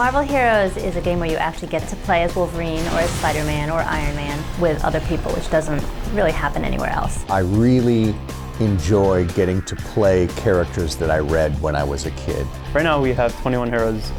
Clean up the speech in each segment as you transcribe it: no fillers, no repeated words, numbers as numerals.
Marvel Heroes is a game where you actually get to play as Wolverine or as Spider-Man or Iron Man with other people, which doesn't really happen anywhere else. I really enjoy getting to play characters that I read when I was a kid. Right now we have 21 heroes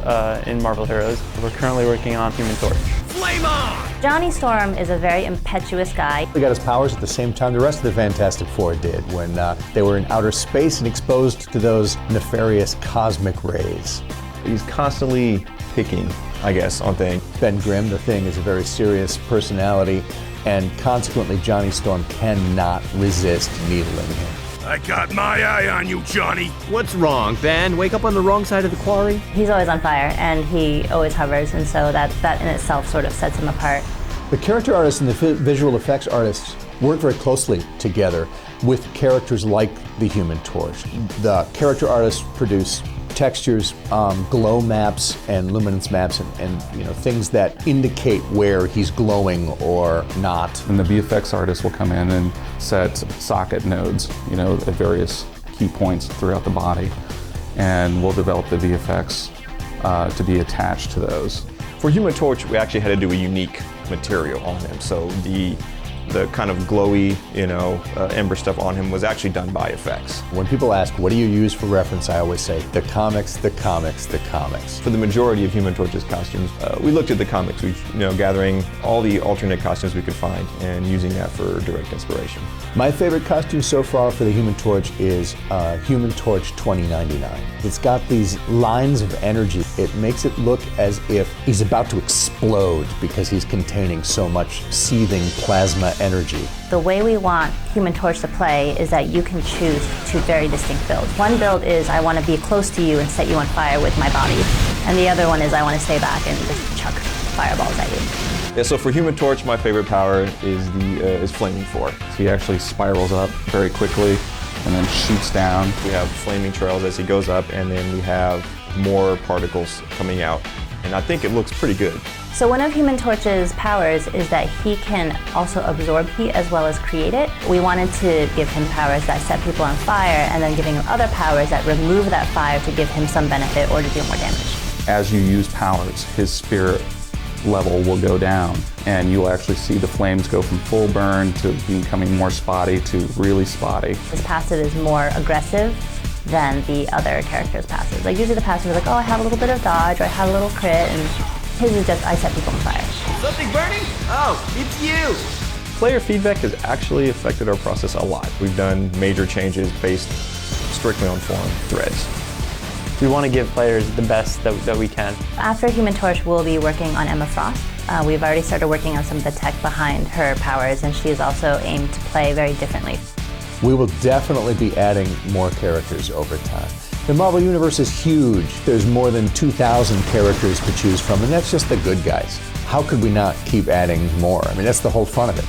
in Marvel Heroes. We're currently working on Human Torch. Flame on! Johnny Storm is a very impetuous guy. He got his powers at the same time the rest of the Fantastic Four did when they were in outer space and exposed to those nefarious cosmic rays. He's constantly picking, I guess, on things. Ben Grimm, the Thing, is a very serious personality, and consequently Johnny Storm cannot resist needling him. I got my eye on you, Johnny. What's wrong, Ben? Wake up on the wrong side of the quarry? He's always on fire, and he always hovers, and so that in itself sort of sets him apart. The character artists and the visual effects artists work very closely together with characters like the Human Torch. The character artists produce textures, glow maps and luminance maps and things that indicate where he's glowing or not. And the VFX artist will come in and set socket nodes, at various key points throughout the body, and we'll develop the VFX to be attached to those. For Human Torch, we actually had to do a unique material on him. So the kind of glowy, ember stuff on him was actually done by effects. When people ask, what do you use for reference, I always say, the comics, the comics, the comics. For the majority of Human Torch's costumes, we looked at the comics, gathering all the alternate costumes we could find and using that for direct inspiration. My favorite costume so far for the Human Torch is Human Torch 2099. It's got these lines of energy. It makes it look as if he's about to explode because he's containing so much seething plasma energy. The way we want Human Torch to play is that you can choose two very distinct builds. One build is I want to be close to you and set you on fire with my body. And the other one is I want to stay back and just chuck fireballs at you. Yeah, so for Human Torch, my favorite power is Flaming 4. He actually spirals up very quickly and then shoots down. We have flaming trails as he goes up, and then we have more particles coming out. And I think it looks pretty good. So one of Human Torch's powers is that he can also absorb heat as well as create it. We wanted to give him powers that set people on fire and then giving him other powers that remove that fire to give him some benefit or to do more damage. As you use powers, his spirit level will go down, and you'll actually see the flames go from full burn to becoming more spotty to really spotty. His passive is more aggressive than the other character's passive. Like usually the passive is like, oh, I have a little bit of dodge, or I have a little crit, and his is just, I set people on fire. Something burning? Oh, it's you! Player feedback has actually affected our process a lot. We've done major changes based strictly on forum threads. We want to give players the best that we can. After Human Torch, we'll be working on Emma Frost. We've already started working on some of the tech behind her powers, and she is also aimed to play very differently. We will definitely be adding more characters over time. The Marvel Universe is huge. There's more than 2,000 characters to choose from, and that's just the good guys. How could we not keep adding more? I mean, that's the whole fun of it.